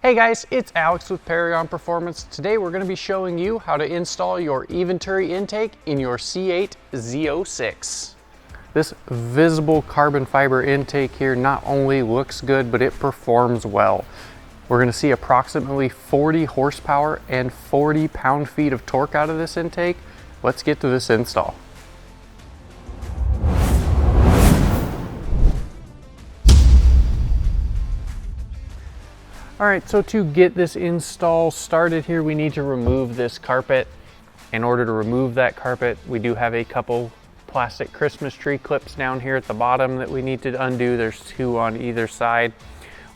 Hey guys, it's Alex with Paragon Performance. Today we're going to be showing you how to install your Eventuri intake in your C8 Z06. This visible carbon fiber intake here not only looks good, but it performs well. We're going to see approximately 40 horsepower and 40 pound-feet of torque out of this intake. Let's get to this install. All right, so to get this install started here, we need to remove this carpet. In order to remove that carpet, we do have a couple plastic Christmas tree clips down here at the bottom that we need to undo. There's two on either side.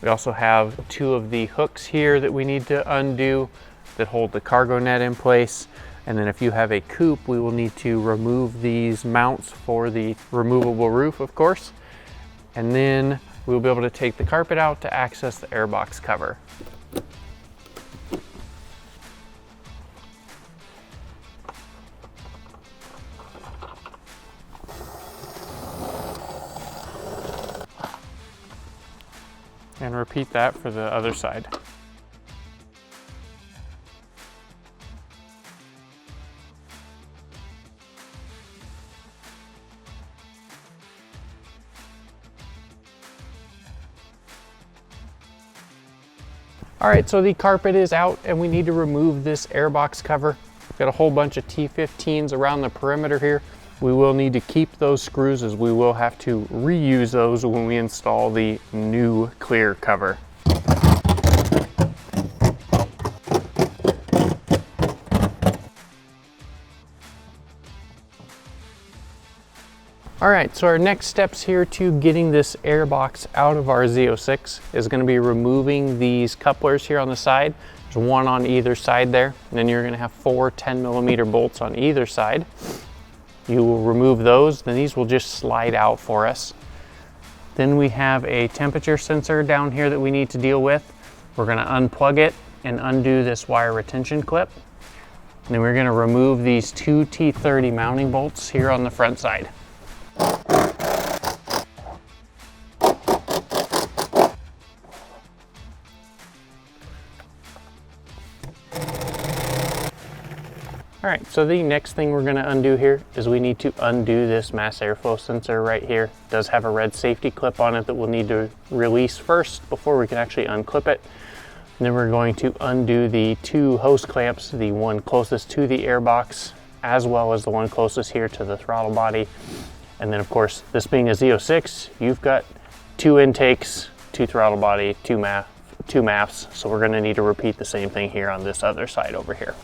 We also have two of the hooks here that we need to undo that hold the cargo net in place. And then if you have a coupe, we will need to remove these mounts for the removable roof, of course. And then we'll be able to take the carpet out to access the airbox cover. And repeat that for the other side. All right, so the carpet is out and we need to remove this airbox cover. We've got a whole bunch of T15s around the perimeter here. We will need to keep those screws as we will have to reuse those when we install the new clear cover. All right, so our next steps here to getting this airbox out of our Z06 is going to be removing these couplers here on the side. There's one on either side there, and then you're going to have four 10mm bolts on either side. You will remove those, then these will just slide out for us. Then we have a temperature sensor down here that we need to deal with. We're going to unplug it and undo this wire retention clip. And then we're going to remove these two T30 mounting bolts here on the front side. All right, so the next thing we're going to undo here is we need to undo this mass airflow sensor right here. It does have a red safety clip on it that we'll need to release first before we can actually unclip it. And then we're going to undo the two hose clamps, the one closest to the airbox, as well as the one closest here to the throttle body. And then of course, this being a Z06, you've got two intakes, two throttle body, two MAFs. So we're going to need to repeat the same thing here on this other side over here.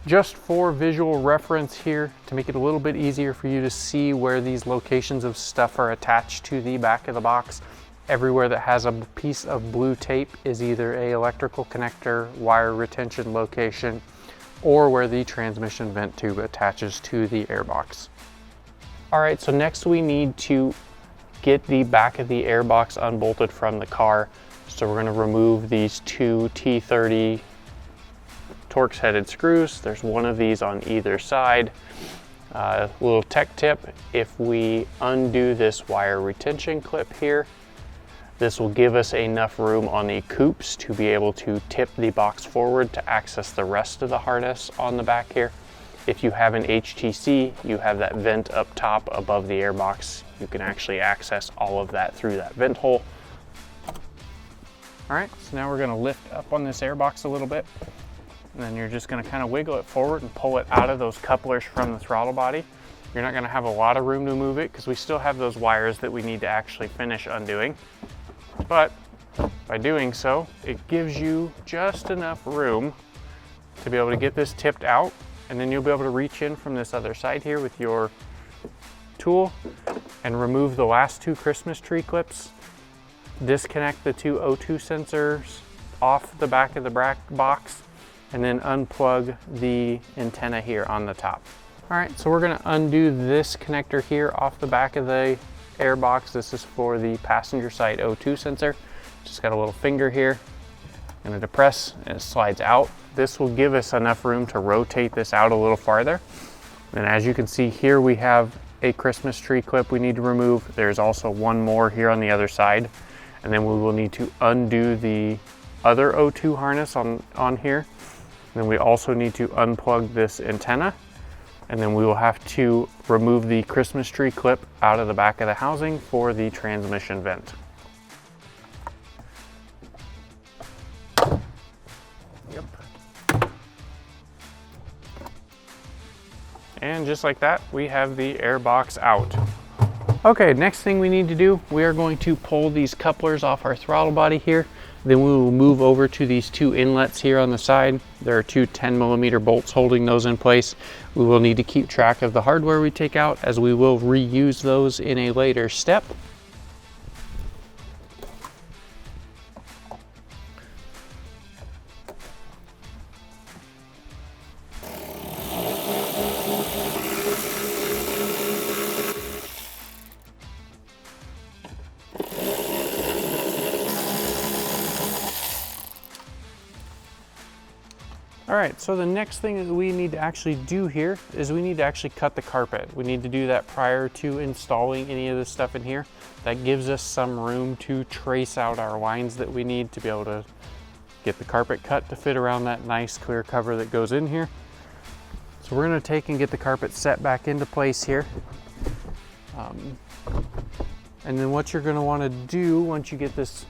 Just for visual reference here, to make it a little bit easier for you to see where these locations of stuff are attached to the back of the box, everywhere that has a piece of blue tape is either a electrical connector, wire retention location, or where the transmission vent tube attaches to the airbox. All right, so next we need to get the back of the airbox unbolted from the car. So we're going to remove these two T30 Torx headed screws. There's one of these on either side. Little tech tip, if we undo this wire retention clip here, this will give us enough room on the coupes to be able to tip the box forward to access the rest of the harness on the back here. If you have an HTC, you have that vent up top above the airbox. You can actually access all of that through that vent hole. All right, so now we're going to lift up on this airbox a little bit. And then you're just going to kind of wiggle it forward and pull it out of those couplers from the throttle body. You're not going to have a lot of room to move it because we still have those wires that we need to actually finish undoing. But by doing so, it gives you just enough room to be able to get this tipped out, and then you'll be able to reach in from this other side here with your tool and remove the last two Christmas tree clips, disconnect the two O2 sensors off the back of the box, and then unplug the antenna here on the top. All right, so we're going to undo this connector here off the back of the airbox. This is for the passenger side O2 sensor. Just got a little finger here. I'm going to depress and it slides out. This will give us enough room to rotate this out a little farther. And as you can see here, we have a Christmas tree clip we need to remove. There's also one more here on the other side. And then we will need to undo the other O2 harness on here. And then we also need to unplug this antenna. And then we will have to remove the Christmas tree clip out of the back of the housing for the transmission vent. Yep. And just like that, we have the Airbox out. Okay, next thing we need to do, we are going to pull these couplers off our throttle body here. Then we will move over to these two inlets here on the side. There are two 10mm bolts holding those in place. We will need to keep track of the hardware we take out, as we will reuse those in a later step. All right, so the next thing that we need to actually do here is we need to actually cut the carpet. We need to do that prior to installing any of this stuff in here. That gives us some room to trace out our lines that we need to be able to get the carpet cut to fit around that nice clear cover that goes in here. So we're gonna take and get the carpet set back into place here. And then what you're gonna wanna do once you get this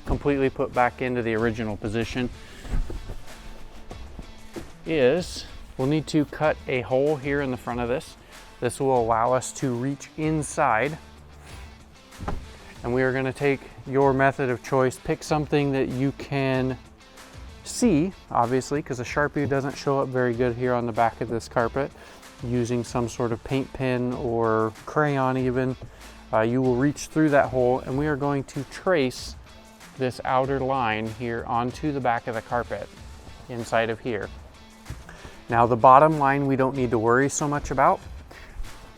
completely put back into the original position is we'll need to cut a hole here in the front of this. This will allow us to reach inside. And we are going to take your method of choice. Pick something that you can see, obviously, because a Sharpie doesn't show up very good here on the back of this carpet. Using some sort of paint pen or crayon even, you will reach through that hole, and we are going to trace this outer line here onto the back of the carpet inside of here. Now the bottom line we don't need to worry so much about,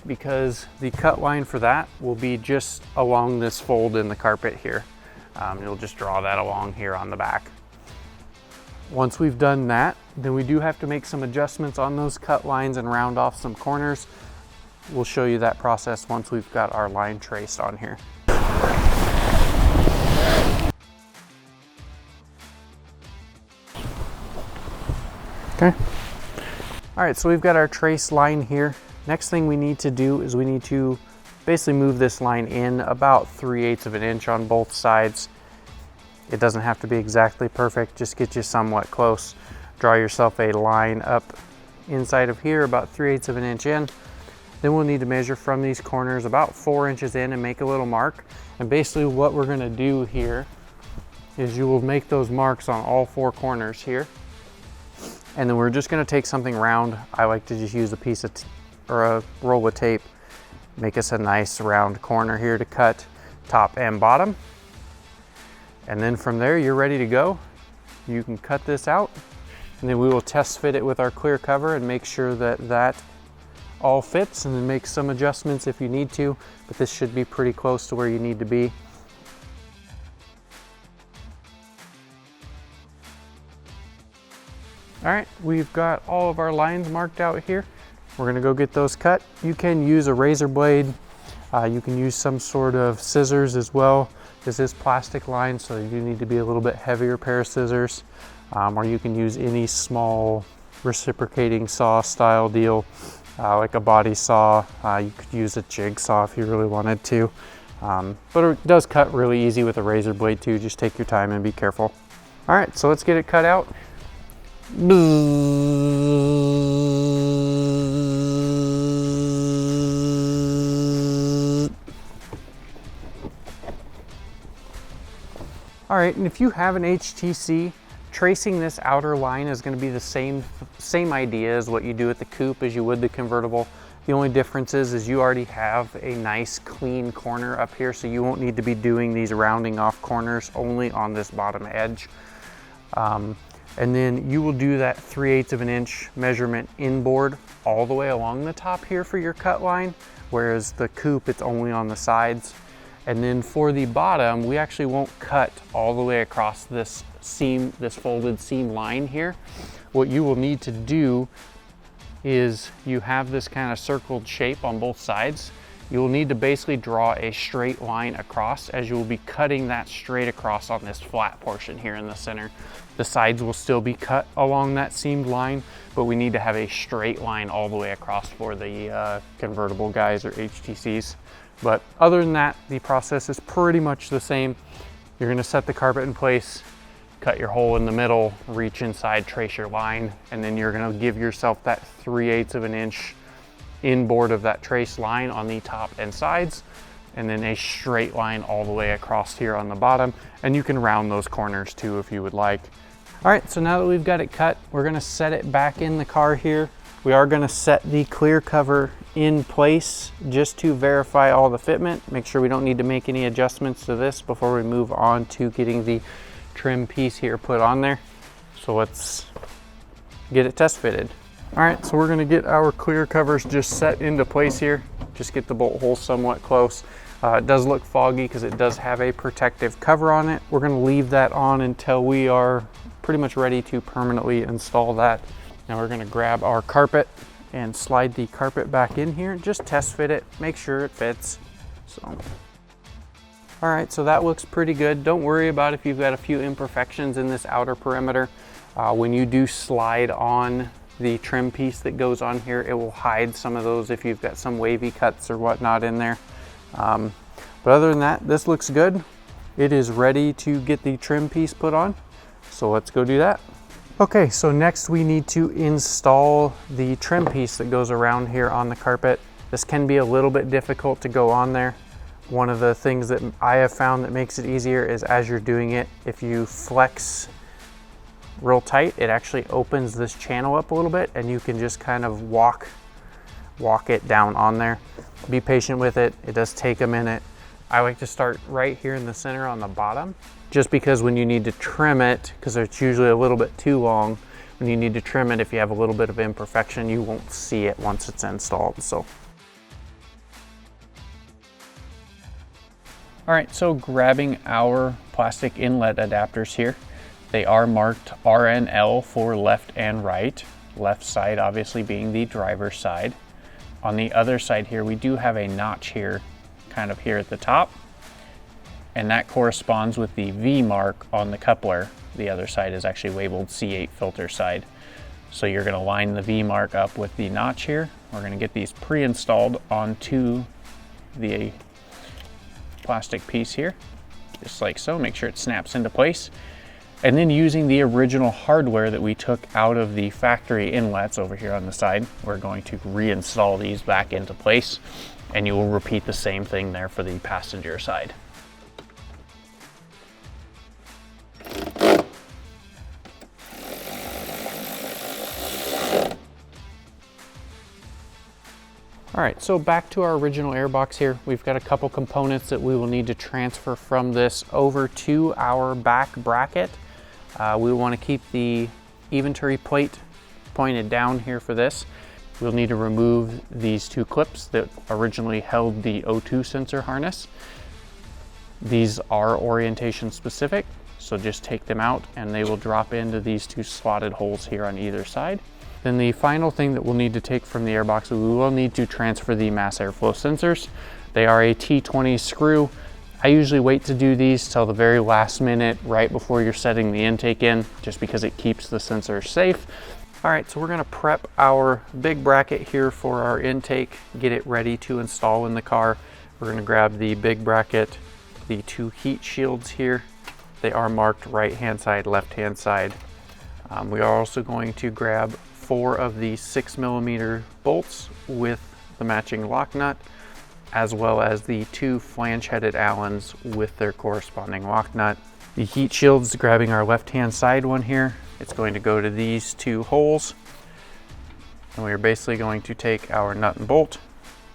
because the cut line for that will be just along this fold in the carpet here. You'll just draw that along here on the back. Once we've done that, then we do have to make some adjustments on those cut lines and round off some corners. We'll show you that process once we've got our line traced on here. Okay. All right, so we've got our trace line here. Next thing we need to do is we need to basically move this line in about 3/8 of an inch on both sides. It doesn't have to be exactly perfect, just get you somewhat close. Draw yourself a line up inside of here about 3/8 of an inch in. Then we'll need to measure from these corners about 4 inches in and make a little mark. And basically what we're gonna do here is you will make those marks on all 4 corners here. And then we're just gonna take something round. I like to just use a piece of or a roll of tape. Make us a nice round corner here to cut top and bottom. And then from there, you're ready to go. You can cut this out, and then we will test fit it with our clear cover and make sure that that all fits, and then make some adjustments if you need to, but this should be pretty close to where you need to be. All right, we've got all of our lines marked out here. We're gonna go get those cut. You can use a razor blade. You can use some sort of scissors as well. This is plastic line, so you need to be a little bit heavier pair of scissors. Or you can use any small reciprocating saw style deal, like a body saw. You could use a jigsaw if you really wanted to. But it does cut really easy with a razor blade too. Just take your time and be careful. All right, so let's get it cut out. All right, and if you have an HTC, tracing this outer line is going to be the same idea as what you do with the coupe as you would the convertible. The only difference is you already have a nice clean corner up here, so you won't need to be doing these rounding off corners only on this bottom edge. And then you will do that 3/8 of an inch measurement inboard all the way along the top here for your cut line, whereas the coupe, it's only on the sides. And then for the bottom, we actually won't cut all the way across this seam, this folded seam line here. What you will need to do is you have this kind of circled shape on both sides. You will need to basically draw a straight line across, as you will be cutting that straight across on this flat portion here in the center. The sides will still be cut along that seamed line, but we need to have a straight line all the way across for the convertible guys or HTCs. But other than that, the process is pretty much the same. You're gonna set the carpet in place, cut your hole in the middle, reach inside, trace your line, and then you're gonna give yourself that 3/8 of an inch inboard of that trace line on the top and sides, and then a straight line all the way across here on the bottom. And you can round those corners too if you would like. All right, so now that we've got it cut, we're gonna set it back in the car here. We are gonna set the clear cover in place just to verify all the fitment. Make sure we don't need to make any adjustments to this before we move on to getting the trim piece here put on there. So let's get it test fitted. All right, so we're gonna get our clear covers just set into place here. Just get the bolt holes somewhat close. It does look foggy because it does have a protective cover on it. We're gonna leave that on until we are pretty much ready to permanently install that. Now we're gonna grab our carpet and slide the carpet back in here. Just test fit it, make sure it fits. So, all right, so that looks pretty good. Don't worry about if you've got a few imperfections in this outer perimeter. When you do slide on the trim piece that goes on here, it will hide some of those if you've got some wavy cuts or whatnot in there. But other than that, this looks good. It is ready to get the trim piece put on. So let's go do that. Okay, so next we need to install the trim piece that goes around here on the carpet. This can be a little bit difficult to go on there. One of the things that I have found that makes it easier is as you're doing it, if you flex real tight, it actually opens this channel up a little bit and you can just kind of walk it down on there. Be patient with it. It does take a minute. I like to start right here in the center on the bottom, just because when you need to trim it, because it's usually a little bit too long, when you need to trim it, if you have a little bit of imperfection, you won't see it once it's installed. So, all right, so grabbing our plastic inlet adapters here. They are marked R and L for left and right. Left side obviously being the driver's side. On the other side here, we do have a notch here, kind of here at the top, and that corresponds with the V mark on the coupler. The other side is actually labeled C8 filter side. So you're gonna line the V mark up with the notch here. We're gonna get these pre-installed onto the plastic piece here, just like so. Make sure it snaps into place. And then using the original hardware that we took out of the factory inlets over here on the side, we're going to reinstall these back into place, and you will repeat the same thing there for the passenger side. All right, so back to our original airbox here. We've got a couple components that we will need to transfer from this over to our back bracket. We want to keep the Eventuri plate pointed down here for this. We'll need to remove these two clips that originally held the O2 sensor harness. These are orientation specific, so just take them out and they will drop into these two slotted holes here on either side. Then the final thing that we'll need to take from the airbox, we will need to transfer the mass airflow sensors. They are a T20 screw. I usually wait to do these till the very last minute, right before you're setting the intake in, just because it keeps the sensor safe. All right, so we're gonna prep our big bracket here for our intake, get it ready to install in the car. We're gonna grab the big bracket, the two heat shields here. They are marked right-hand side, left-hand side. We are also going to grab 4 of the 6mm bolts with the matching lock nut, as well as the 2 flange-headed Allens with their corresponding lock nut. The heat shield's grabbing our left-hand side one here. It's going to go to these 2 holes. And we're basically going to take our nut and bolt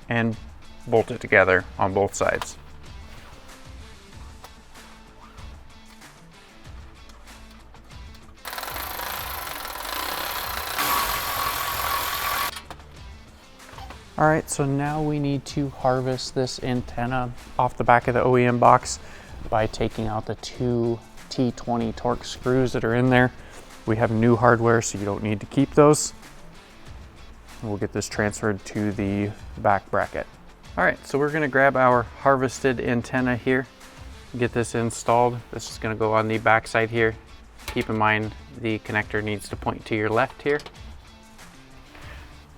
and bolt it together on both sides. All right, so now we need to harvest this antenna off the back of the OEM box by taking out the 2 T20 Torx screws that are in there. We have new hardware, so you don't need to keep those. We'll get this transferred to the back bracket. All right, so we're gonna grab our harvested antenna here, get this installed. This is gonna go on the back side here. Keep in mind the connector needs to point to your left here.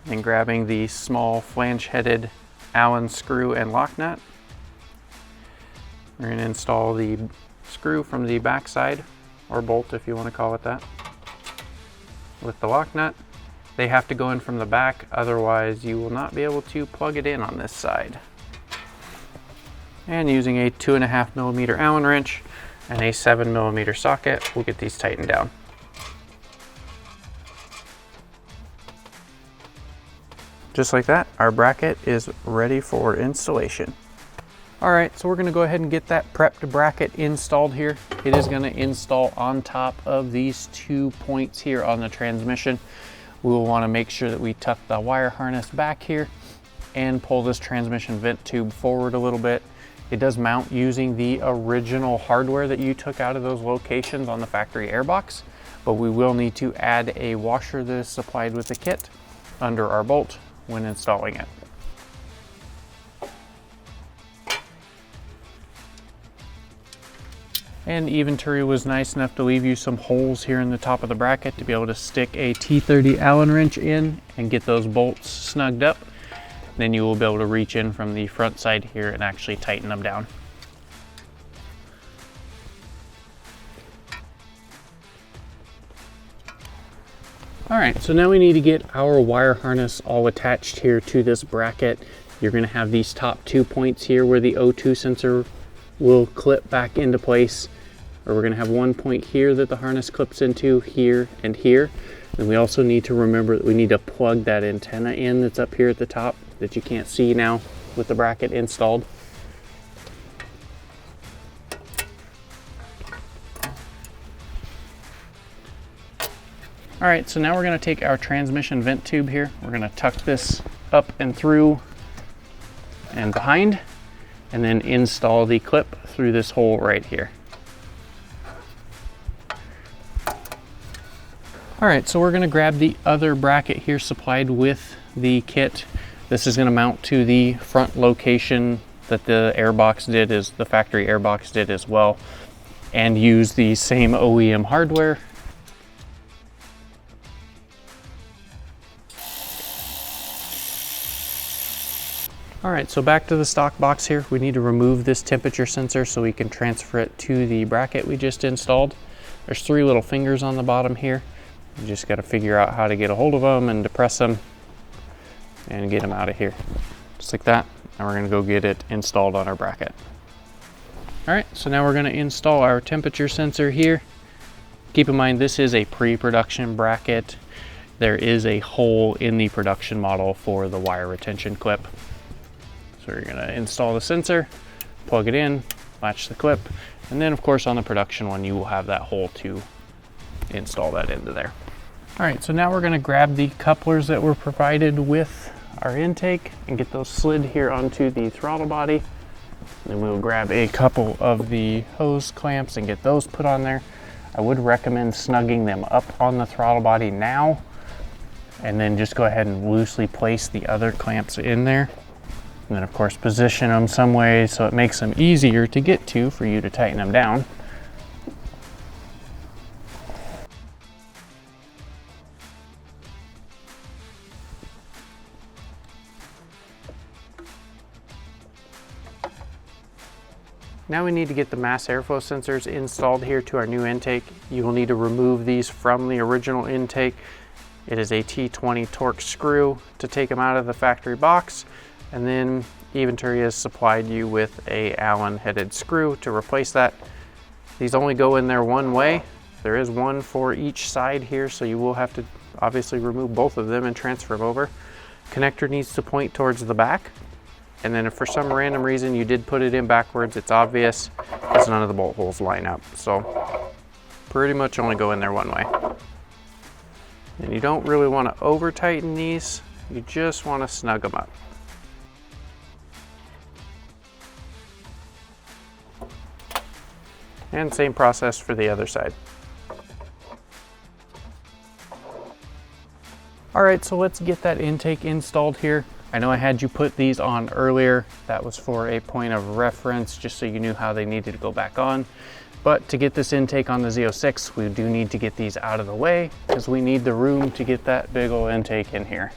And grabbing the small flange-headed Allen screw and lock nut. We're gonna install the screw from the back side, or bolt if you wanna call it that, with the lock nut. They have to go in from the back, otherwise you will not be able to plug it in on this side. And using a 2.5mm Allen wrench and a 7mm socket, we'll get these tightened down. Just like that, our bracket is ready for installation. All right, so we're gonna go ahead and get that prepped bracket installed here. It is gonna install on top of these 2 points here on the transmission. We will wanna make sure that we tuck the wire harness back here and pull this transmission vent tube forward a little bit. It does mount using the original hardware that you took out of those locations on the factory Airbox, but we will need to add a washer that is supplied with the kit under our bolt when installing it. And Eventuri was nice enough to leave you some holes here in the top of the bracket to be able to stick a T30 Allen wrench in and get those bolts snugged up. Then you will be able to reach in from the front side here and actually tighten them down. All right, so now we need to get our wire harness all attached here to this bracket. You're gonna have these top 2 points here where the O2 sensor will clip back into place, or we're gonna have 1 point here that the harness clips into, here and here. And we also need to remember that we need to plug that antenna in that's up here at the top that you can't see now with the bracket installed. All right, so now we're gonna take our transmission vent tube here. We're gonna tuck this up and through and behind, and then install the clip through this hole right here. All right, so we're gonna grab the other bracket here supplied with the kit. This is gonna mount to the front location that the Airbox did, as the factory Airbox did as well, and use the same OEM hardware. All right, so back to the stock box here. We need to remove this temperature sensor so we can transfer it to the bracket we just installed. There's 3 little fingers on the bottom here. You just got to figure out how to get a hold of them and depress them and get them out of here. Just like that. And we're gonna go get it installed on our bracket. All right, so now we're gonna install our temperature sensor here. Keep in mind, this is a pre-production bracket. There is a hole in the production model for the wire retention clip. So we're gonna install the sensor, plug it in, latch the clip, and then of course on the production one, you will have that hole to install that into there. All right, so now we're gonna grab the couplers that were provided with our intake and get those slid here onto the throttle body. Then we'll grab a couple of the hose clamps and get those put on there. I would recommend snugging them up on the throttle body now, and then just go ahead and loosely place the other clamps in there. And then of course position them some way so it makes them easier to get to for you to tighten them down. Now we need to get the mass airflow sensors installed here to our new intake. You will need to remove these from the original intake. It is a T20 torque screw to take them out of the factory box. And then Eventuri has supplied you with a Allen headed screw to replace that. These only go in there one way. There is one for each side here, so you will have to obviously remove both of them and transfer them over. Connector needs to point towards the back. And then if for some random reason you did put it in backwards, it's obvious because none of the bolt holes line up. So pretty much only go in there one way. And you don't really want to over tighten these. You just want to snug them up. And same process for the other side. All All right, so let's get that intake installed here. I know I had you put these on earlier. That was for a point of reference, just so you knew how they needed to go back on. But to get this intake on the Z06, we do need to get these out of the way because we need the room to get that big ol' intake in here.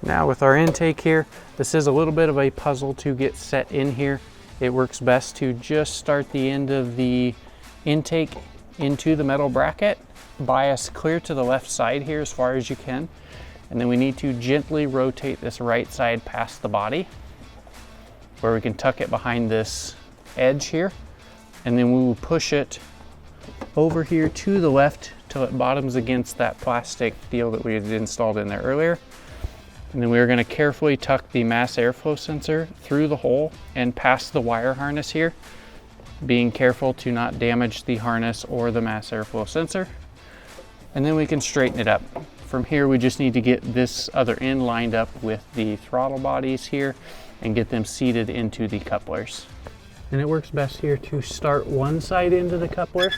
Now with our intake here, this is a little bit of a puzzle to get set in here. It works best to just start the end of the intake into the metal bracket, bias clear to the left side here as far as you can. And then we need to gently rotate this right side past the body where we can tuck it behind this edge here. And then we will push it over here to the left till it bottoms against that plastic deal that we had installed in there earlier. And then we're going to carefully tuck the mass airflow sensor through the hole and past the wire harness here, being careful to not damage the harness or the mass airflow sensor. And then we can straighten it up. From here, we just need to get this other end lined up with the throttle bodies here and get them seated into the couplers. And it works best here to start one side into the coupler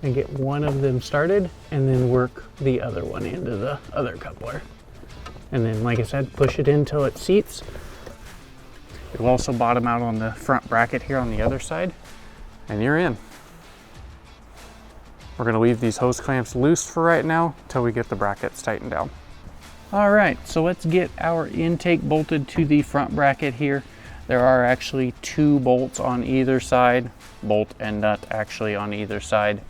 and get one of them started and then work the other one into the other coupler. And then, like I said, push it in until it seats. It will also bottom out on the front bracket here on the other side, and you're in. We're gonna leave these hose clamps loose for right now until we get the brackets tightened down. All right, so let's get our intake bolted to the front bracket here. There are actually 2 bolts on either side, bolt and nut actually on either side,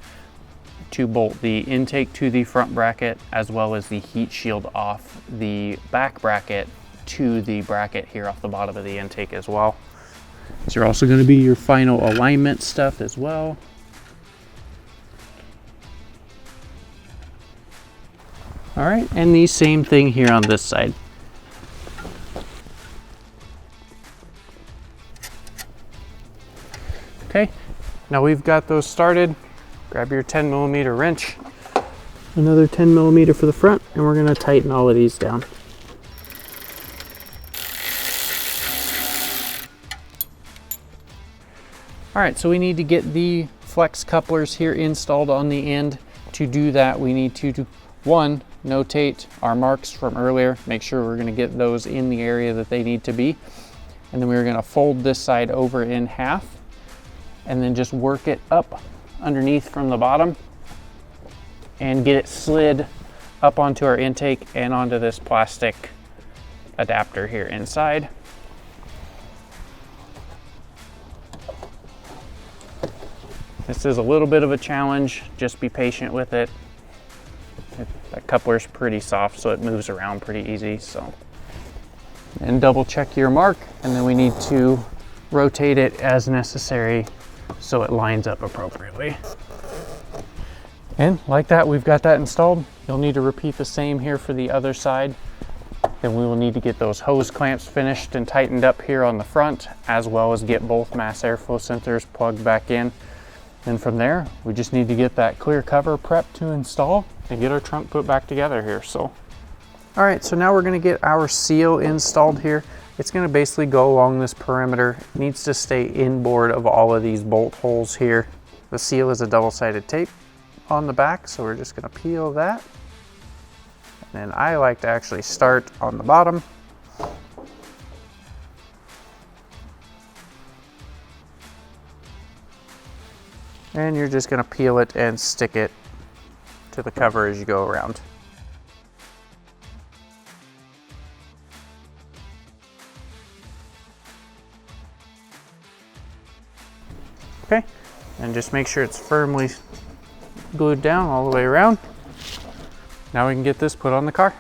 to bolt the intake to the front bracket as well as the heat shield off the back bracket to the bracket here off the bottom of the intake as well. These are also going to be your final alignment stuff as well. All right, and the same thing here on this side. Okay, now we've got those started. Grab your 10mm wrench, another 10mm for the front, and we're going to tighten all of these down. All right, so we need to get the flex couplers here installed on the end. To do that, we need to, one, notate our marks from earlier, make sure we're going to get those in the area that they need to be. And then we're going to fold this side over in half and then just work it up underneath from the bottom and get it slid up onto our intake and onto this plastic adapter here inside. This is a little bit of a challenge, just be patient with it. That coupler is pretty soft, so it moves around pretty easy. So, and double check your mark, and then we need to rotate it as necessary so it lines up appropriately. And like that, we've got that installed. You'll need to repeat the same here for the other side. Then we will need to get those hose clamps finished and tightened up here on the front, as well as get both mass airflow sensors plugged back in. And from there, we just need to get that clear cover prepped to install and get our trunk put back together here. So, all right, so now we're gonna get our seal installed here. It's gonna basically go along this perimeter. It needs to stay inboard of all of these bolt holes here. The seal is a double-sided tape on the back, so we're just gonna peel that. And then I like to actually start on the bottom. And you're just gonna peel it and stick it to the cover as you go around. Okay, and just make sure it's firmly glued down all the way around. Now we can get this put on the car.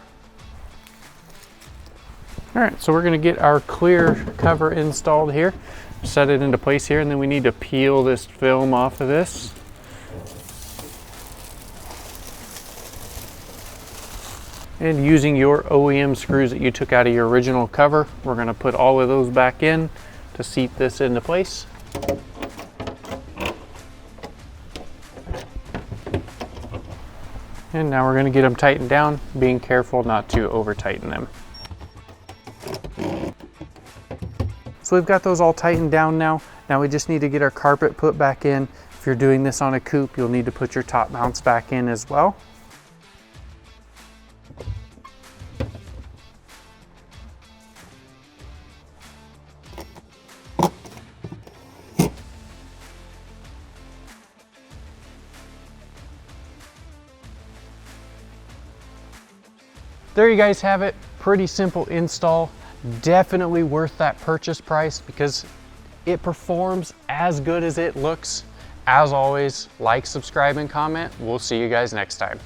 All right, so we're gonna get our clear cover installed here, set it into place here, and then we need to peel this film off of this. And using your OEM screws that you took out of your original cover, we're gonna put all of those back in to seat this into place. And now we're going to get them tightened down, being careful not to over tighten them. So we've got those all tightened down now. Now we just need to get our carpet put back in. If you're doing this on a coupe, you'll need to put your top mounts back in as well. there you guys have it. Pretty simple install. Definitely worth that purchase price because it performs as good as it looks. As always, like, subscribe, and comment. We'll see you guys next time.